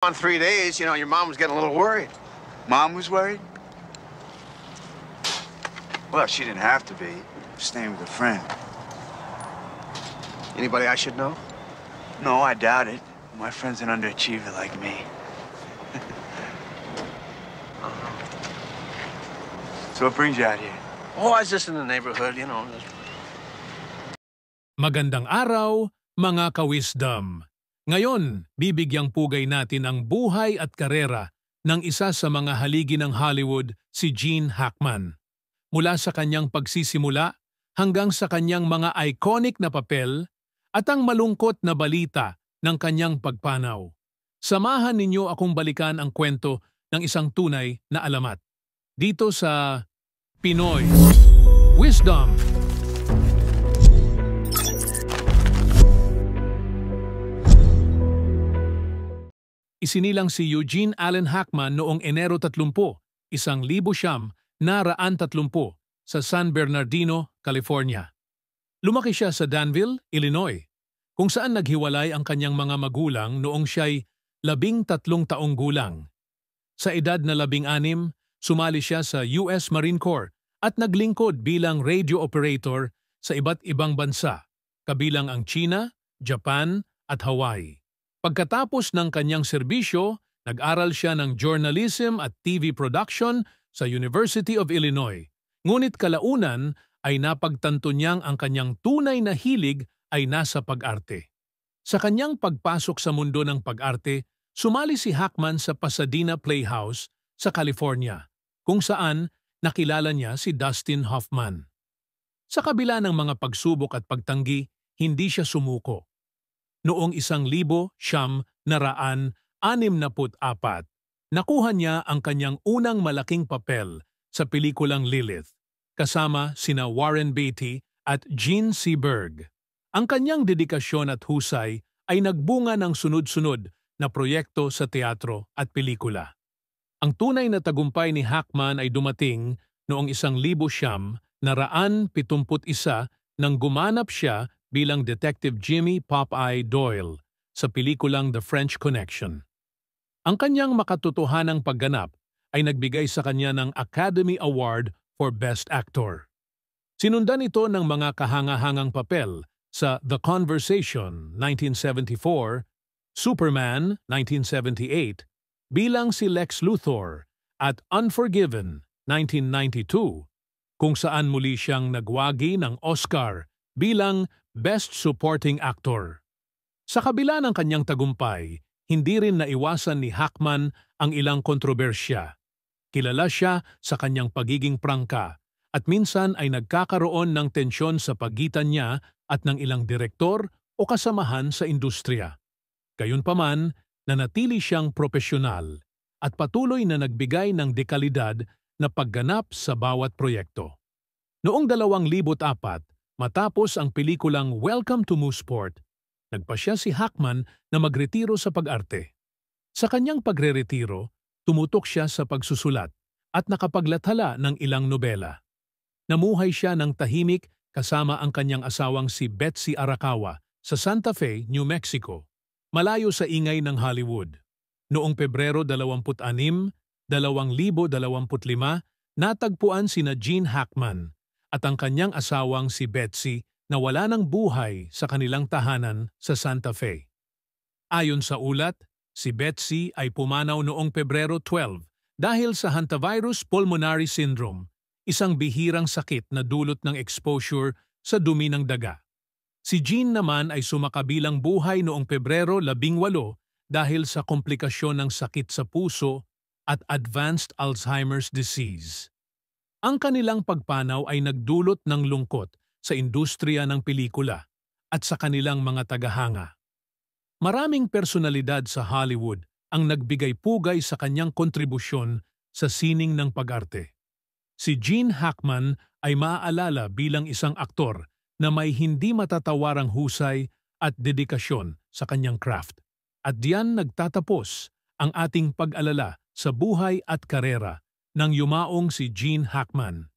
On 3 days, your mom was getting a little worried. Mom was worried? Well, she didn't have to be. Staying with a friend. Anybody I should know? No, I doubt it. My friend's an underachiever like me. So what brings you out here? Oh, I was just in the neighborhood, Magandang araw, mga ka-wisdom. Ngayon, bibigyang pugay natin ang buhay at karera ng isa sa mga haligi ng Hollywood, si Gene Hackman. Mula sa kanyang pagsisimula hanggang sa kanyang mga iconic na papel at ang malungkot na balita ng kanyang pagpanaw. Samahan ninyo akong balikan ang kwento ng isang tunay na alamat. Dito sa Pinoy Wisdom. Isinilang si Eugene Allen Hackman noong Enero 30, 1930 sa San Bernardino, California. Lumaki siya sa Danville, Illinois, kung saan naghiwalay ang kanyang mga magulang noong siya'y 13 taong gulang. Sa edad na 16, sumali siya sa US Marine Corps at naglingkod bilang radio operator sa iba't ibang bansa, kabilang ang China, Japan at Hawaii. Pagkatapos ng kanyang serbisyo, nag-aral siya ng journalism at TV production sa University of Illinois. Ngunit kalaunan ay napagtanto niyang ang kanyang tunay na hilig ay nasa pag-arte. Sa kanyang pagpasok sa mundo ng pag-arte, sumali si Hackman sa Pasadena Playhouse sa California, kung saan nakilala niya si Dustin Hoffman. Sa kabila ng mga pagsubok at pagtanggi, hindi siya sumuko. Noong 1964, nakuha niya ang kanyang unang malaking papel sa pelikulang Lilith, kasama sina Warren Beatty at Gene Seberg. Ang kanyang dedikasyon at husay ay nagbunga ng sunod-sunod na proyekto sa teatro at pelikula. Ang tunay na tagumpay ni Hackman ay dumating noong 1971 nang gumanap siya bilang Detective Jimmy Popeye Doyle sa pelikulang The French Connection. Ang kanyang makatotohanang pagganap ay nagbigay sa kanya ng Academy Award for Best Actor. Sinundan ito ng mga kahanga-hangang papel sa The Conversation, 1974, Superman, 1978, bilang si Lex Luthor, at Unforgiven, 1992, kung saan muli siyang nagwagi ng Oscar bilang Best Supporting Actor. Sa kabila ng kanyang tagumpay, hindi rin naiwasan ni Hackman ang ilang kontrobersya. Kilala siya sa kanyang pagiging prangka at minsan ay nagkakaroon ng tensyon sa pagitan niya at ng ilang direktor o kasamahan sa industriya. Gayunpaman, nanatili siyang propesyonal at patuloy na nagbigay ng dekalidad na pagganap sa bawat proyekto. Noong 2004, matapos ang pelikulang Welcome to Mooseport, nagpasya si Hackman na magretiro sa pag-arte. Sa kanyang pagre-retiro, tumutok siya sa pagsusulat at nakapaglathala ng ilang nobela. Namuhay siya ng tahimik kasama ang kanyang asawang si Betsy Arakawa sa Santa Fe, New Mexico, malayo sa ingay ng Hollywood. Noong Pebrero 26, 2025, natagpuan sina Gene Hackman at ang kanyang asawang si Betsy na wala ng buhay sa kanilang tahanan sa Santa Fe. Ayon sa ulat, si Betsy ay pumanaw noong Pebrero 12 dahil sa hantavirus pulmonary syndrome, isang bihirang sakit na dulot ng exposure sa dumi ng daga. Si Gene naman ay sumakabilang buhay noong Pebrero 18 dahil sa komplikasyon ng sakit sa puso at advanced Alzheimer's disease. Ang kanilang pagpanaw ay nagdulot ng lungkot sa industriya ng pelikula at sa kanilang mga tagahanga. Maraming personalidad sa Hollywood ang nagbigay pugay sa kanyang kontribusyon sa sining ng pag-arte. Si Gene Hackman ay maaalala bilang isang aktor na may hindi matatawarang husay at dedikasyon sa kanyang craft. At diyan nagtatapos ang ating pag-alala sa buhay at karera ng yumaong si Gene Hackman,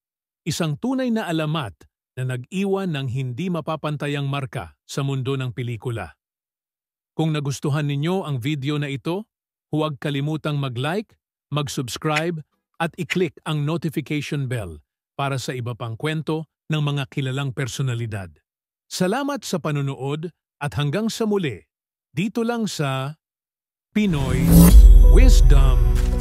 isang tunay na alamat na nag-iwan ng hindi mapapantayang marka sa mundo ng pelikula. Kung nagustuhan ninyo ang video na ito, huwag kalimutang mag-like, mag-subscribe at i-click ang notification bell para sa iba pang kwento ng mga kilalang personalidad. Salamat sa panunood at hanggang sa muli, dito lang sa Pinoy Wisdom